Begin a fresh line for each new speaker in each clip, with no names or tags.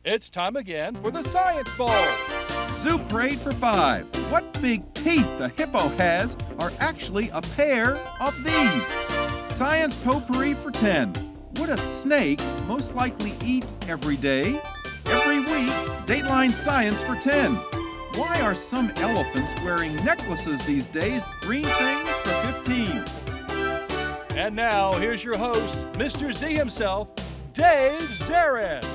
It's time again for the Science Bowl.
Zoo Parade for 5. What big teeth the hippo has are actually a pair of these. Science Potpourri for 10. Would a snake most likely eat every day? Every week, Dateline Science for 10. Why are some elephants wearing necklaces these days? Green things for 15.
And now, here's your host, Mr. Z himself, Dave Zarin.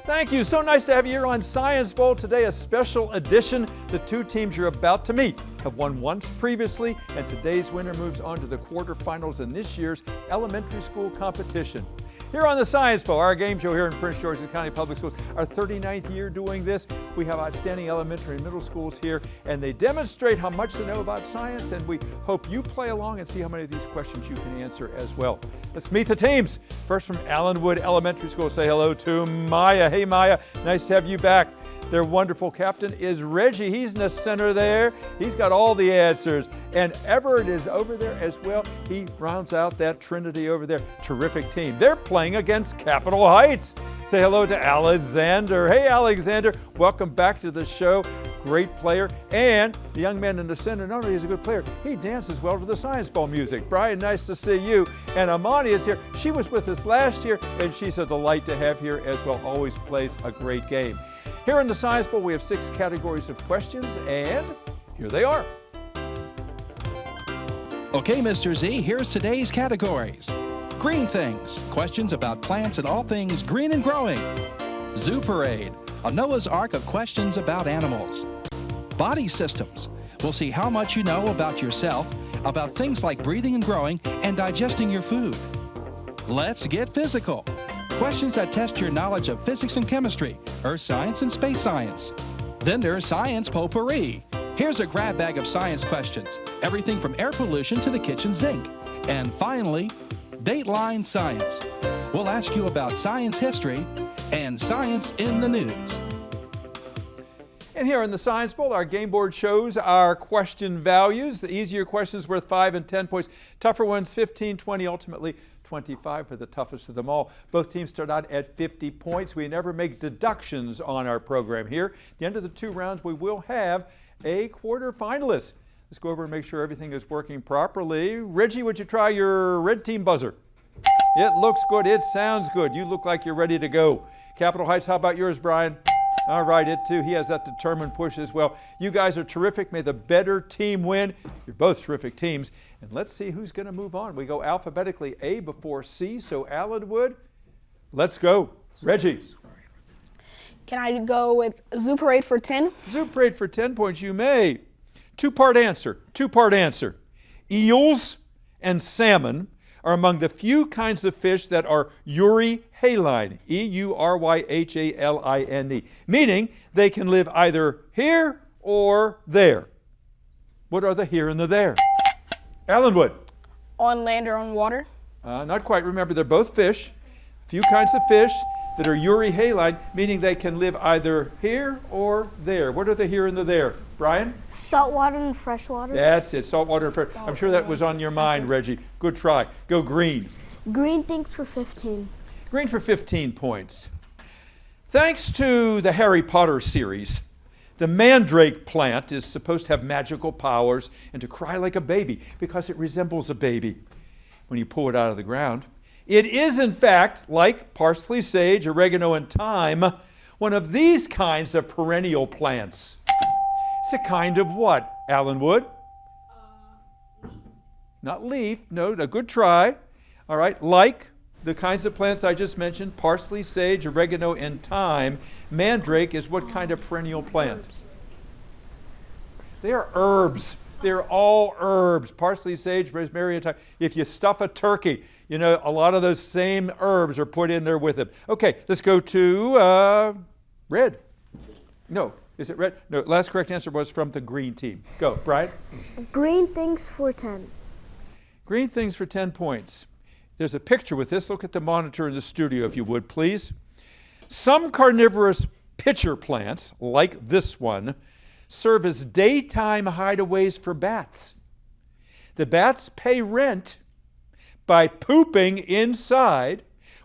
Thank you. So nice to have you here on Science Bowl today, a special edition. The two teams you're about to meet have won once previously, and today's winner moves on to the quarterfinals in this year's elementary school competition. Here on the Science Bowl, our game show here in Prince George's County Public Schools, our 39th year doing this. We have outstanding elementary and middle schools here, and they demonstrate how much they know about science, and we hope you play along and see how many of these questions you can answer as well. Let's meet the teams. First from Allenwood Elementary School, say hello to Maya. Hey Maya, nice to have you back. Their wonderful captain is Reggie. He's in the center there. He's got all the answers. And Everett is over there as well. He rounds out that trinity over there. Terrific team. They're playing against Capitol Heights. Say hello to Alexander. Hey, Alexander. Welcome back to the show. Great player. And the young man in the center, not only is he a good player, he dances well to the Science Bowl music. Brian, nice to see you. And Amani is here. She was with us last year, and she's a delight to have here as well. Always plays a great game. Here in the Science Bowl, we have 6 categories of questions, and here they are.
Okay, Mr. Z, here's today's categories. Green things, questions about plants and all things green and growing. Zoo Parade, a Noah's Ark of questions about animals. Body systems, we'll see how much you know about yourself, about things like breathing and growing, and digesting your food. Let's get physical. Questions that test your knowledge of physics and chemistry, earth science and space science. Then there's Science Potpourri. Here's a grab bag of science questions, everything from air pollution to the kitchen sink. And finally, Dateline Science. We'll ask you about science history and science in the news.
And here in the Science Bowl, our game board shows our question values. The easier questions worth 5 and 10 points. Tougher ones, 15, 20, ultimately 25 for the toughest of them all. Both teams start out at 50 points. We never make deductions on our program here. At the end of the 2 rounds, we will have a quarterfinalist. Let's go over and make sure everything is working properly. Reggie, would you try your red team buzzer? It looks good. It sounds good. You look like you're ready to go. Capitol Heights, how about yours, Brian? All right, it too. He has that determined push as well. You guys are terrific. May the better team win. You're both terrific teams. And let's see who's going to move on. We go alphabetically A before C. So Allenwood, let's go. Reggie.
Can I go with Zoo Parade for 10?
Zoo Parade for 10 points, you may. Two-part answer. Two-part answer. Eels and salmon are among the few kinds of fish that are euryhaline, E-U-R-Y-H-A-L-I-N-E, meaning they can live either here or there. What are the here and the there? Allenwood.
On land or on water?
Not quite. Remember, they're both fish. Few kinds of fish that are euryhaline, meaning they can live either here or there. What are the here and the there? Brian?
Saltwater and freshwater.
That's it, saltwater and fresh. I'm sure that was on your mind, Reggie. Good try. Go green.
Green things for 15.
Green for 15 points. Thanks to the Harry Potter series, the mandrake plant is supposed to have magical powers and to cry like a baby because it resembles a baby when you pull it out of the ground. It is, in fact, like parsley, sage, oregano, and thyme, one of these kinds of perennial plants. It's a kind of what, Allenwood? Leaf. Not leaf, no, a good try. All right, like the kinds of plants I just mentioned, parsley, sage, oregano, and thyme, mandrake is what kind of perennial plant? They are herbs. They're all herbs. Parsley, sage, rosemary, and thyme. If you stuff a turkey, you know, a lot of those same herbs are put in there with it. Okay, let's go to red. No, is it red? No, last correct answer was from the green team. Go, Brian.
Green things for 10.
Green things for 10 points. There's a picture with this. Look at the monitor in the studio, if you would, please. Some carnivorous pitcher plants, like this one, serve as daytime hideaways for bats. The bats pay rent by pooping inside,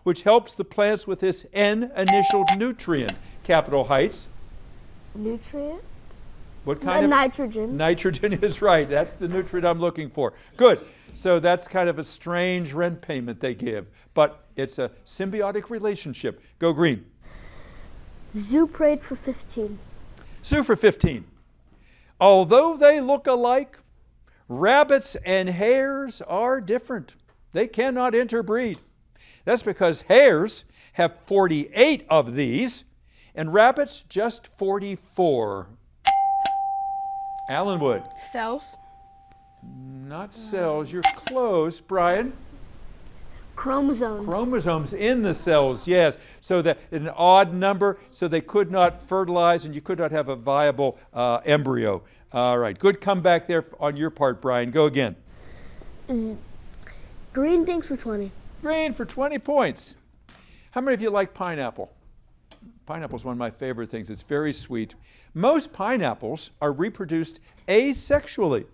which helps the plants with this N-initialed nutrient? Capitol Heights.
Nutrient?
What kind of?
Nitrogen.
Nitrogen is right. That's the nutrient I'm looking for. Good. So that's kind of a strange rent payment they give, but it's a symbiotic relationship. Go green.
Zoo parade for 15.
Zoo for 15. Although they look alike, rabbits and hares are different. They cannot interbreed. That's because hares have 48 of these, and rabbits just 44. Allenwood.
Cells.
Not cells. You're close, Brian.
Chromosomes.
Chromosomes in the cells, yes. So that an odd number, so they could not fertilize and you could not have a viable embryo. All right, good comeback there on your part, Brian. Go again.
Green things for 20.
Green for 20 points. How many of you like pineapple? Pineapple is one of my favorite things. It's very sweet. Most pineapples are reproduced asexually,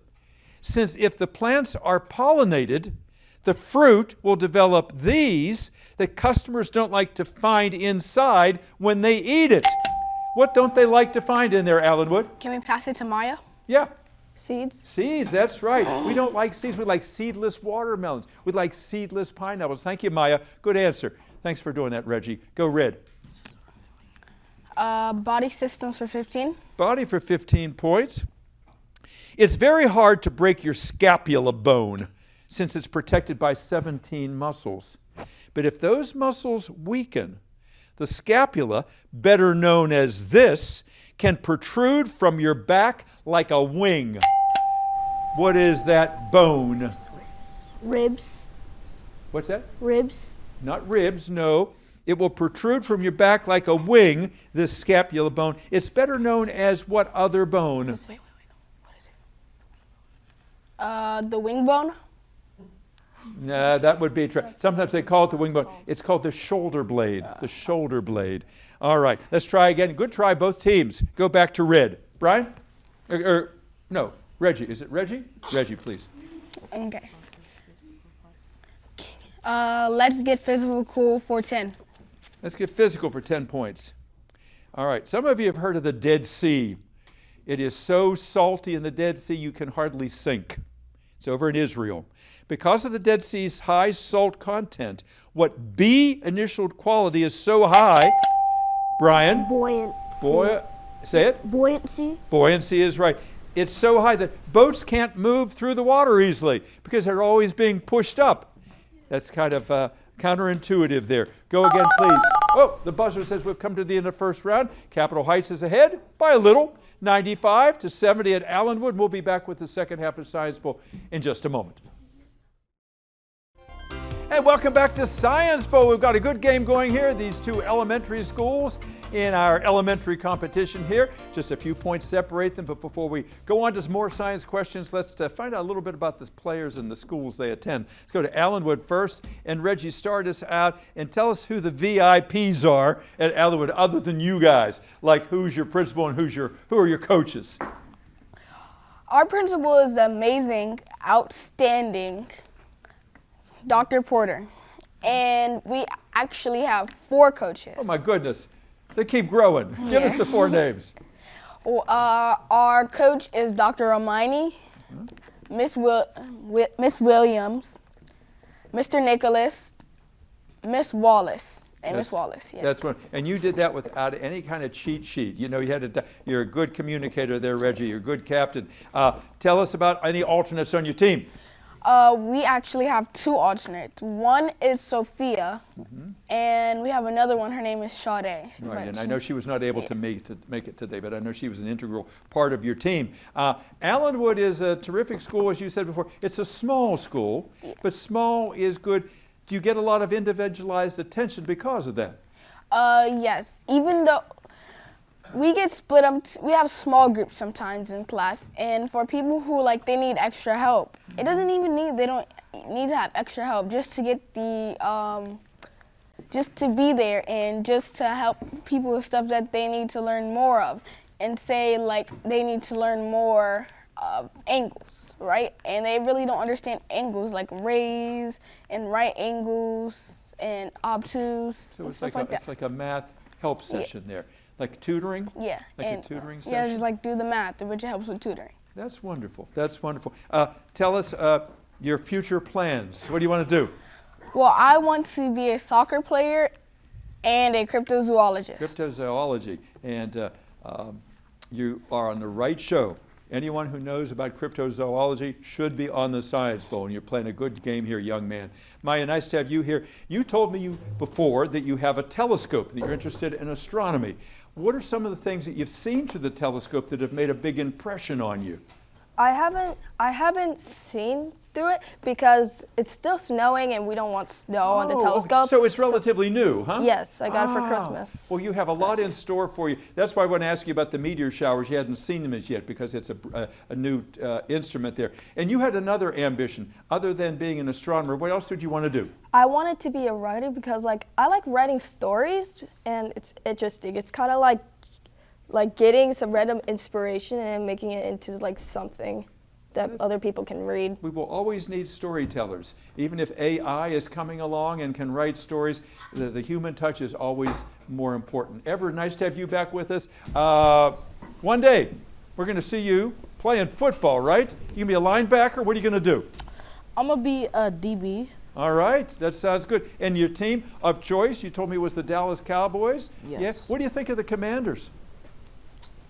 since if the plants are pollinated, the fruit will develop these that customers don't like to find inside when they eat it. What don't they like to find in there, Allenwood?
Can we pass it to Maya?
Yeah.
Seeds.
Seeds, that's right. We don't like seeds. We like seedless watermelons. We like seedless pineapples. Thank you, Maya. Good answer. Thanks for doing that, Reggie. Go red.
Body systems for 15.
Body for 15 points. It's very hard to break your scapula bone since it's protected by 17 muscles. But if those muscles weaken, the scapula, better known as this, can protrude from your back like a wing. What is that bone?
Ribs.
What's that?
Ribs.
Not ribs, no. It will protrude from your back like a wing, this scapula bone. It's better known as what other bone?
What is it? The wing bone.
Nah, that would be sometimes they call it the wing bone. It's called the shoulder blade. The shoulder blade. All right, let's try again. Good try, both teams. Go back to red. Brian? No, Reggie. Is it Reggie? Reggie, please.
Okay. Let's get physical for 10.
Let's get physical for 10 points. All right, some of you have heard of the Dead Sea. It is so salty in the Dead Sea you can hardly sink. It's over in Israel. Because of the Dead Sea's high salt content, what B initialed quality is so high, Brian?
Buoyancy.
Say it?
Buoyancy.
Buoyancy is right. It's so high that boats can't move through the water easily because they're always being pushed up. That's kind of counterintuitive there. Go again, please. Oh, the buzzer says we've come to the end of the first round. Capitol Heights is ahead by a little, 95-70 at Allenwood. We'll be back with the second half of Science Bowl in just a moment. And welcome back to Science Bowl. We've got a good game going here. These two elementary schools in our elementary competition here. Just a few points separate them, but before we go on to some more science questions, let's find out a little bit about the players and the schools they attend. Let's go to Allenwood first. And Reggie, start us out and tell us who the VIPs are at Allenwood other than you guys. Like who's your principal and who are your coaches?
Our principal is amazing, outstanding, Dr. Porter. And we actually have 4 coaches.
Oh my goodness. They keep growing. Give us the 4 names.
Our coach is Dr. Romani, Miss Williams, Mr. Nicholas, Miss Wallace, and Miss Wallace. Yeah.
That's one. And you did that without any kind of cheat sheet. You know, you're a good communicator there, Reggie. You're a good captain. Tell us about any alternates on your team.
We actually have 2 alternates. One is Sophia, and we have another one. Her name is Sade.
Right, and I know she was not able to make it today, but I know she was an integral part of your team. Allenwood is a terrific school, as you said before. It's a small school, but small is good. Do you get a lot of individualized attention because of that?
Yes. Even though we get split up, we have small groups sometimes in class, and for people who they need extra help, it doesn't even they don't need to have extra help just to get the, just to be there and just to help people with stuff that they need to learn more of, and say they need to learn more of angles, right? And they really don't understand angles like raise and right angles and obtuse
So
and
it's
stuff
like,
like that.
it's like a math help session there. Like tutoring?
Yeah.
Like
and,
a tutoring session?
Yeah, just like do the math, which helps with tutoring.
That's wonderful. That's wonderful. Tell us your future plans. What do you want to do?
Well, I want to be a soccer player and a cryptozoologist.
Cryptozoology. And you are on the right show. Anyone who knows about cryptozoology should be on the Science Bowl, and you're playing a good game here, young man. Maya, nice to have you here. You told me before that you have a telescope, that you're interested in astronomy. What are some of the things that you've seen through the telescope that have made a big impression on you?
I haven't seen through it because it's still snowing and we don't want snow on the telescope.
Okay. So it's relatively new, huh?
Yes, I got it for Christmas.
Well, you have a lot in store for you. That's why I want to ask you about the meteor showers. You hadn't seen them as yet because it's a new instrument there. And you had another ambition other than being an astronomer. What else did you want to do?
I wanted to be a writer because I like writing stories and it's interesting. It's kind of like getting some random inspiration and making it into like something that other people can read.
We will always need storytellers. Even if AI is coming along and can write stories, the human touch is always more important. Ever, nice to have you back with us. One day, we're going to see you playing football, right? You can be a linebacker. What are you going to do?
I'm going to be a DB.
All right, that sounds good. And your team of choice, you told me, was the Dallas Cowboys?
Yes.
Yeah. What do you think of the Commanders?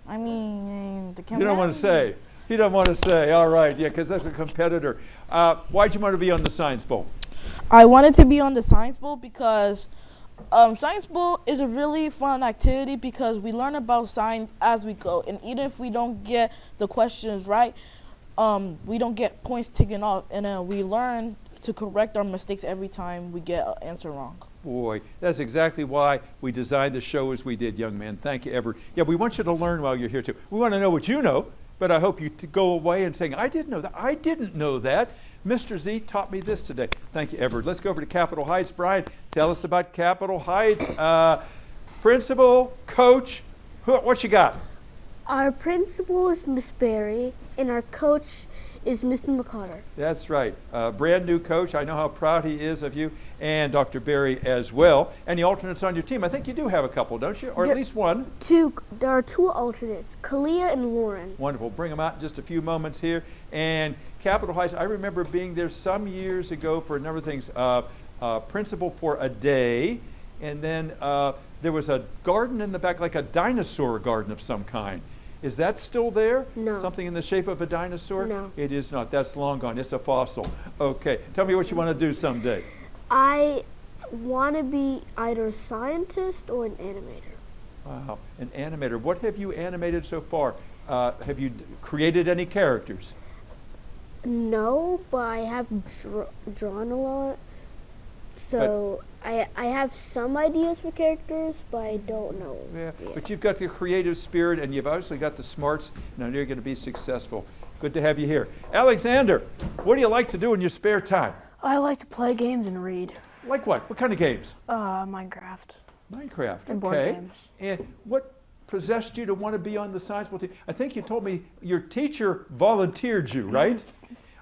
I mean, the
You don't want to say. You don't want to say. All right, yeah, because that's a competitor. Why'd you want to be on the Science Bowl?
I wanted to be on the Science Bowl because Science Bowl is a really fun activity because we learn about science as we go. And even if we don't get the questions right, we don't get points taken off. And then we learn to correct our mistakes every time we get an answer wrong.
Boy, that's exactly why we designed the show as we did, young man. Thank you, Everett. Yeah, we want you to learn while you're here, too. We want to know what you know, but I hope you go away and saying, I didn't know that. I didn't know that. Mr. Z taught me this today. Thank you, Everett. Let's go over to Capitol Heights. Brian, tell us about Capitol Heights. Principal, coach, what you got?
Our principal is Miss Berry, and our coach is Mr. McCarter.
That's right. Brand new coach. I know how proud he is of you, and Dr. Berry as well. And the alternates on your team, I think you do have a couple, don't you? Or at least one.
There are two alternates, Kalia and Lauren.
Wonderful. Bring them out in just a few moments here. And Capitol Heights, I remember being there some years ago for a number of things. Principal for a day, and then there was a garden in the back, like a dinosaur garden of some kind. Is that still there?
No.
Something in the shape of a dinosaur?
No.
It is not. That's long gone. It's a fossil. Okay. Tell me what you want to do someday.
I want to be either a scientist or an animator.
Wow. An animator. What have you animated so far? Have you created any characters?
No, but I have drawn a lot. So I have some ideas for characters, but I don't know.
Yeah,
yet.
but you've got the creative spirit and you've obviously got the smarts, and I know you're going to be successful. Good to have you here. Alexander, what do you like to do in your spare time?
I like to play games and read.
Like what? What kind of games?
Minecraft.
Minecraft,
And
okay.
board games.
And what possessed you to want to be on the Science Bowl team? I think you told me your teacher volunteered you, right?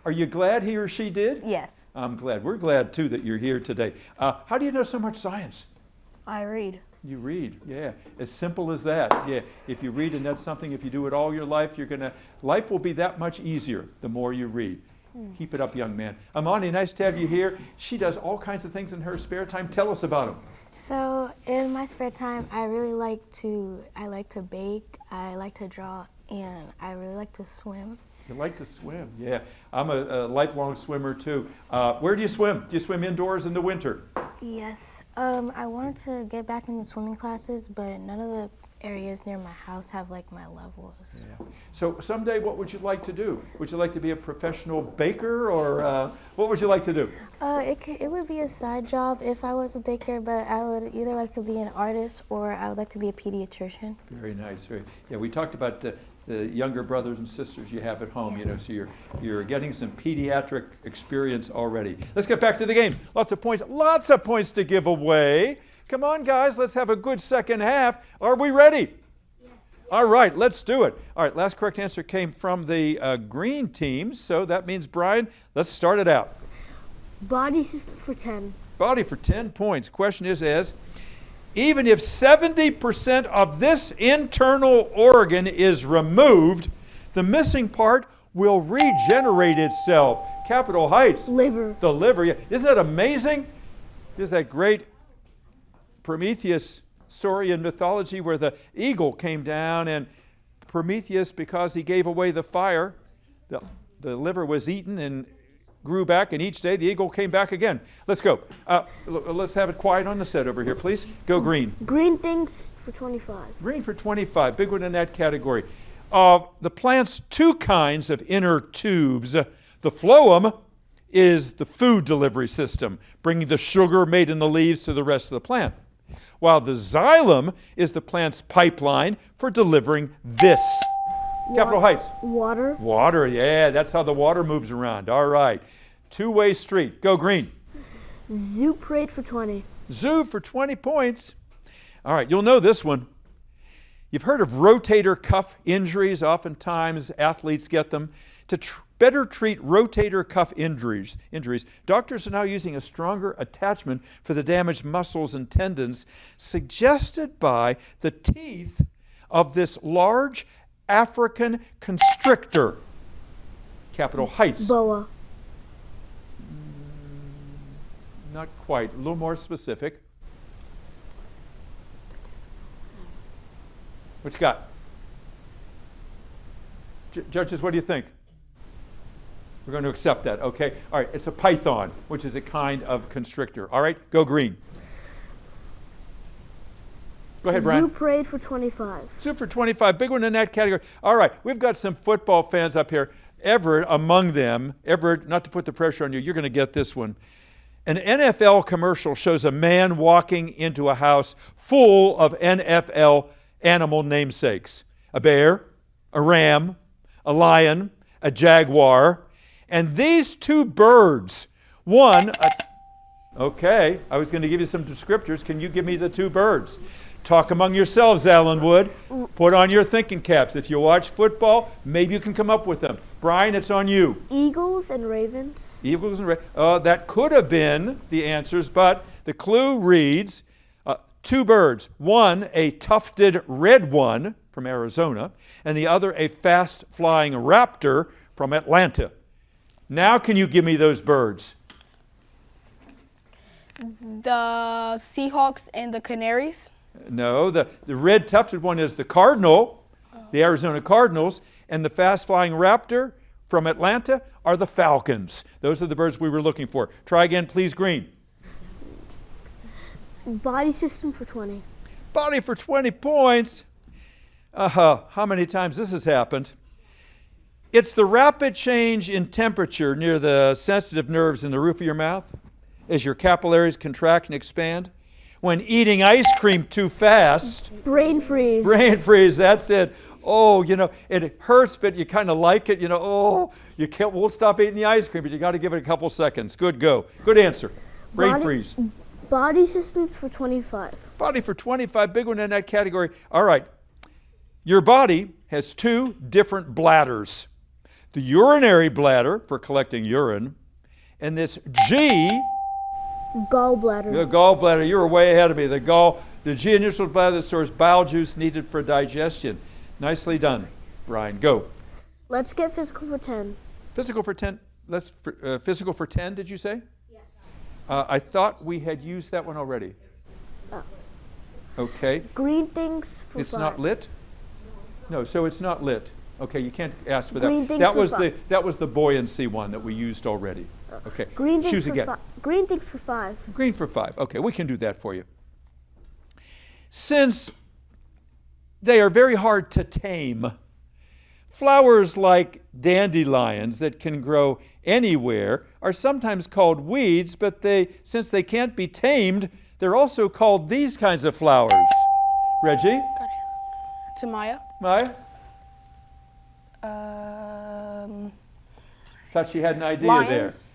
Are you glad he or she did?
Yes.
I'm glad. We're glad, too, that you're here today. How do you know so much science?
I read.
You read, yeah. As simple as that, yeah. If you read, and that's something, if you do it all your life, life will be that much easier the more you read. Keep it up, young man. Amani, nice to have you here. She does all kinds of things in her spare time. Tell us about them.
So in my spare time, I like to bake, I like to draw, and I really like to swim.
You like to swim, yeah. I'm a lifelong swimmer too. Where do you swim? Do you swim indoors in the winter?
Yes, I wanted to get back into swimming classes, but none of the areas near my house have like my levels.
Yeah. So someday, what would you like to do? Would you like to be a professional baker, or what would you like to do?
It would be a side job if I was a baker, but I would either like to be an artist or I would like to be a pediatrician.
Very nice. Yeah, we talked about the younger brothers and sisters you have at home, you know, so you're getting some pediatric experience already. Let's get back to the game. Lots of points to give away. Come on, guys, let's have a good second half. Are we ready? Yes. All right, let's do it. All right, last correct answer came from the green teams, so that means, Brian, let's start it out.
Body system for 10.
Body for 10 points. Question is, even if 70% of this internal organ is removed, the missing part will regenerate itself. Capital Heights.
Liver.
The liver. Yeah. Isn't that amazing? There's that great Prometheus story in mythology where the eagle came down and Prometheus, because he gave away the fire, the liver was eaten and grew back, and each day the eagle came back again. Let's go. Let's have it quiet on the set over here, please. Go green.
Green things for 25.
Green for 25. Big one in that category. The plant's two kinds of inner tubes. The phloem is the food delivery system, bringing the sugar made in the leaves to the rest of the plant, while the xylem is the plant's pipeline for delivering this. Capital Heights.
Water.
Water, yeah, that's how the water moves around. All right. Two-way street. Go green.
Zoo parade for 20.
Zoo for 20 points. All right, you'll know this one. You've heard of rotator cuff injuries. Oftentimes athletes get them. To better treat rotator cuff injuries, doctors are now using a stronger attachment for the damaged muscles and tendons, suggested by the teeth of this large African constrictor. Capital Heights.
Boa.
Not quite. A little more specific. What you got? Judges, what do you think? We're going to accept that, okay? All right, it's a python, which is a kind of constrictor. All right, go green. Go ahead, Brian.
Zoo parade for 25.
Zoo for 25, big one in that category. All right, we've got some football fans up here. Everett among them. Everett, not to put the pressure on you, you're going to get this one. An NFL commercial shows a man walking into a house full of NFL animal namesakes. A bear, a ram, a lion, a jaguar, and these two birds. Okay, I was going to give you some descriptors. Can you give me the two birds? Talk among yourselves, Allenwood. Put on your thinking caps. If you watch football, maybe you can come up with them. Brian, it's on you.
Eagles and ravens.
Eagles and ravens. That could have been the answers, but the clue reads, two birds. One, a tufted red one from Arizona, and the other, a fast-flying raptor from Atlanta. Now can you give me those birds?
The Seahawks and the Canaries.
No, the red tufted one is the Cardinal, the Arizona Cardinals, and the fast-flying raptor from Atlanta are the Falcons. Those are the birds we were looking for. Try again, please, green.
Body system for 20.
Body for 20 points. How many times this has happened? It's the rapid change in temperature near the sensitive nerves in the roof of your mouth as your capillaries contract and expand. When eating ice cream too fast.
Brain freeze.
Brain freeze, that's it. Oh, you know, it hurts, but you kind of like it. You know, oh, you won't stop eating the ice cream, but you got to give it a couple seconds. Good go. Good answer. Brain freeze.
Body system for 25.
Body for 25, big one in that category. All right. Your body has two different bladders. The urinary bladder for collecting urine, and this G.
Gallbladder.
The gallbladder, you were way ahead of me. The G initial bladder that stores bowel juice needed for digestion. Nicely done, Brian. Go.
Let's get physical for 10.
Physical for 10. Physical for 10, did you say? Yes. I thought we had used that one already.
Oh.
Okay.
Green things for 5.
It's not lit? No, so it's not lit. Okay, you can't ask for that.
Green things
That
for
was
5.
that was the buoyancy one that we used already. Okay.
Green things
Choose
for
again.
Green things for 5.
Green for 5. Okay, we can do that for you. Since they are very hard to tame, flowers like dandelions that can grow anywhere are sometimes called weeds, but since they can't be tamed, they're also called these kinds of flowers. Reggie?
To Maya.
Maya? Thought she had an idea
lions.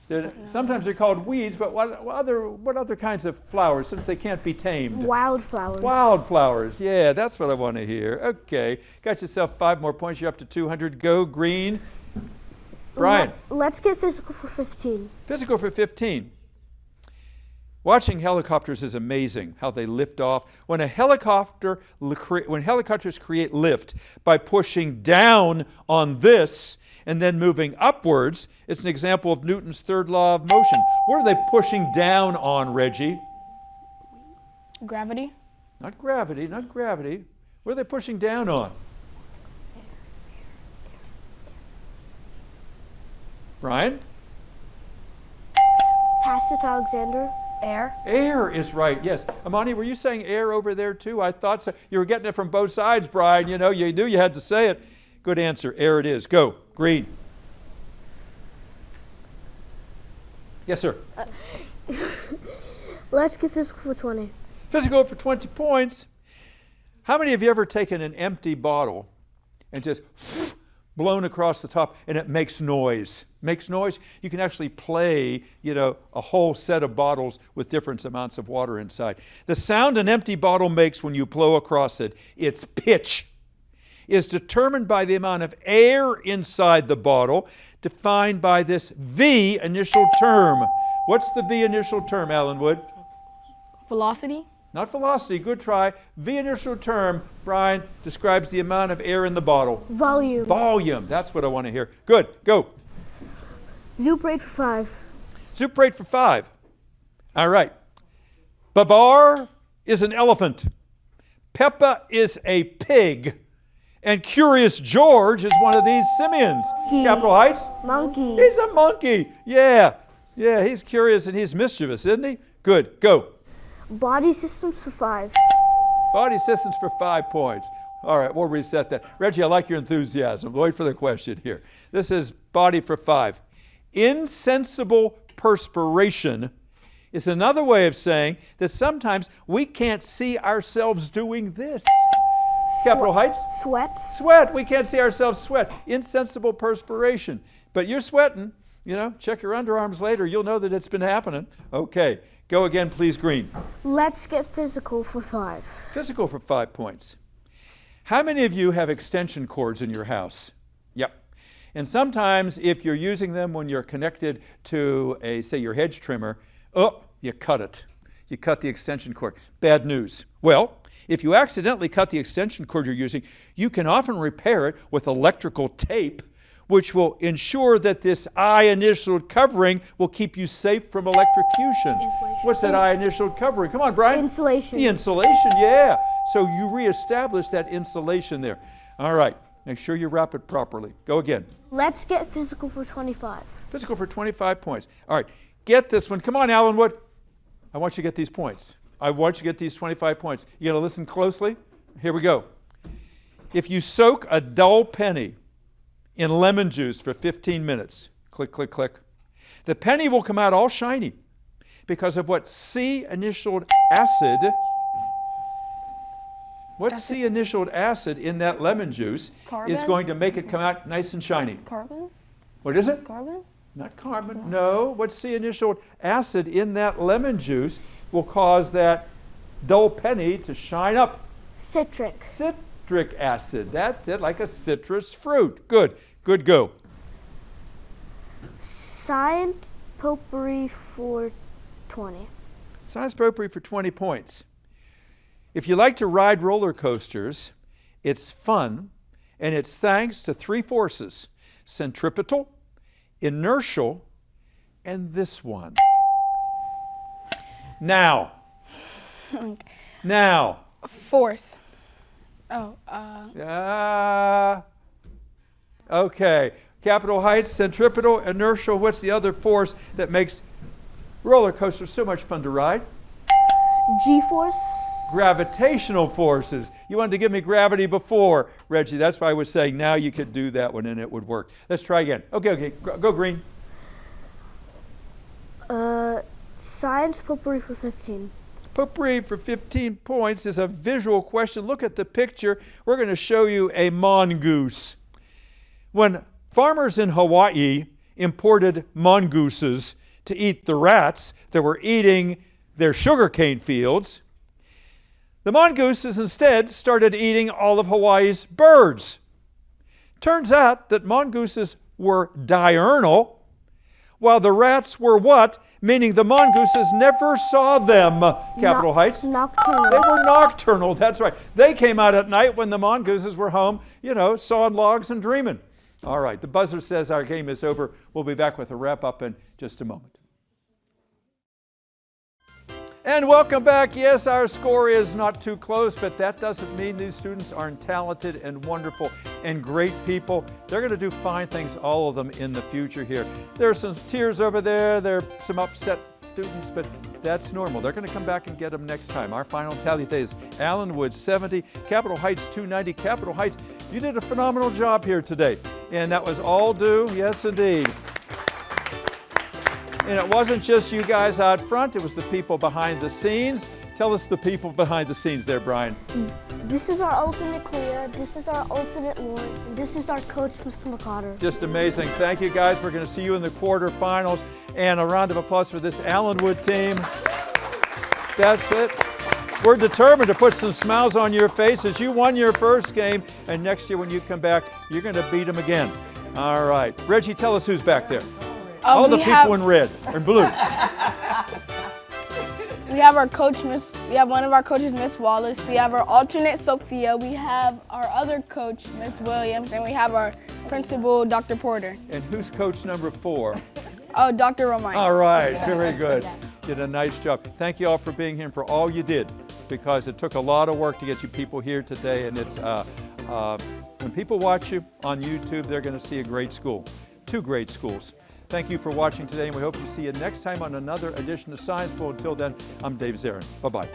there. Sometimes they're called weeds, but what other kinds of flowers, since they can't be tamed?
Wildflowers.
Wildflowers, yeah, that's what I want to hear. Okay, got yourself 5 more points. You're up to 200. Go green. Brian.
Let's get physical for 15.
Physical for 15. Watching helicopters is amazing, how they lift off. When helicopters create lift by pushing down on this and then moving upwards, it's an example of Newton's third law of motion. What are they pushing down on, Reggie?
Gravity.
Not gravity, not gravity. What are they pushing down on? Brian?
Pass it to Alexander.
Air.
Air is right, yes. Amani, were you saying air over there too? I thought so. You were getting it from both sides, Brian. You know, you knew you had to say it. Good answer. Air it is. Go. Green. Yes, sir.
Let's get physical for 20.
Physical for 20 points. How many of you ever taken an empty bottle and just blown across the top and it makes noise? Makes noise? You can actually play, a whole set of bottles with different amounts of water inside. The sound an empty bottle makes when you blow across it, its pitch, is determined by the amount of air inside the bottle, defined by this V initial term. What's the V initial term, Allenwood?
Velocity.
Not velocity, good try. V initial term, Brian, describes the amount of air in the bottle.
Volume.
Volume, that's what I want to hear. Good, go.
Zoop rate for 5.
Zoop rate for 5. All right. Babar is an elephant. Peppa is a pig. And Curious George is one of these simians. Capital Heights?
Monkey.
He's a monkey. Yeah, he's curious and he's mischievous, isn't he? Good, go.
Body systems for 5.
Body systems for 5 points. All right, we'll reset that. Reggie, I like your enthusiasm. Wait for the question here. This is body for 5. Insensible perspiration is another way of saying that sometimes we can't see ourselves doing this. Capital Heights?
Sweat.
Sweat. We can't see ourselves sweat. Insensible perspiration. But you're sweating. Check your underarms later. You'll know that it's been happening. Okay. Go again, please, Green.
Let's get physical for 5.
Physical for 5 points. How many of you have extension cords in your house? Yep. And sometimes if you're using them when you're connected to say your hedge trimmer, you cut it. You cut the extension cord. Bad news. Well, if you accidentally cut the extension cord you're using, you can often repair it with electrical tape, which will ensure that this eye-initialed covering will keep you safe from electrocution.
Insulation.
What's that eye-initialed covering? Come on, Brian.
Insulation.
The insulation, yeah. So you reestablish that insulation there. All right. Make sure you wrap it properly. Go again.
Let's get physical for 25.
Physical for 25 points. All right. Get this one. Come on, Allenwood. I want you to get these points. I want you to get these 25 points. You got to listen closely. Here we go. If you soak a dull penny in lemon juice for 15 minutes, click, click, click, the penny will come out all shiny because of what C-initialed acid, C-initialed acid in that lemon juice is going to make it come out nice and shiny.
Carbon?
What is it?
Carbon?
Not carbon, no. What C-initialed acid in that lemon juice will cause that dull penny to shine up?
Citric.
Citric acid. That's it, like a citrus fruit. Good. Good, go.
Science potpourri for 20.
Science potpourri for 20 points. If you like to ride roller coasters, it's fun, and it's thanks to 3 forces: centripetal, inertial, and this one. Now. Now.
Force.
Okay. Capital Heights, centripetal, inertial. What's the other force that makes roller coasters so much fun to ride?
G-force.
Gravitational forces. You wanted to give me gravity before, Reggie. That's why I was saying now you could do that one and it would work. Let's try again. Okay. Go Green.
Science potpourri for 15.
Potpourri for 15 points is a visual question. Look at the picture. We're going to show you a mongoose. When farmers in Hawaii imported mongooses to eat the rats that were eating their sugarcane fields, the mongooses instead started eating all of Hawaii's birds. Turns out that mongooses were diurnal, while the rats were what? Meaning the mongooses never saw them, Capitol Heights.
Nocturnal.
They were nocturnal, that's right. They came out at night when the mongooses were home, you know, sawing logs and dreaming. All right, the buzzer says our game is over. We'll be back with a wrap-up in just a moment. And welcome back. Yes, our score is not too close, but that doesn't mean these students aren't talented and wonderful and great people. They're going to do fine things, all of them, in the future here. There are some tears over there. There are some upset students, but that's normal. They're going to come back and get them next time. Our final tally today is Allenwood 70, Capitol Heights 290. Capitol Heights, you did a phenomenal job here today, and that was all due, yes indeed. And it wasn't just you guys out front, it was the people behind the scenes. Tell us the people behind the scenes there, Brian.
This is our alternate Clea, this is our alternate Lauren, and this is our coach, Mr. McCotter.
Just amazing. Thank you guys. We're going to see you in the quarterfinals. And a round of applause for this Allenwood team. That's it. We're determined to put some smiles on your faces. You won your first game, and next year when you come back, you're going to beat them again. All right. Reggie, tell us who's back there. All the people in red or blue.
We have our coach, we have one of our coaches, Miss Wallace. We have our alternate, Sophia. We have our other coach, Miss Williams. And we have our principal, Dr. Porter.
And who's coach number 4?
Oh, Dr. Romine.
All right, very good. Did a nice job. Thank you all for being here and for all you did, because it took a lot of work to get you people here today. And it's when people watch you on YouTube, they're going to see a great school, 2 great schools. Thank you for watching today, and we hope to see you next time on another edition of Science Bowl. Until then, I'm Dave Zarin. Bye-bye.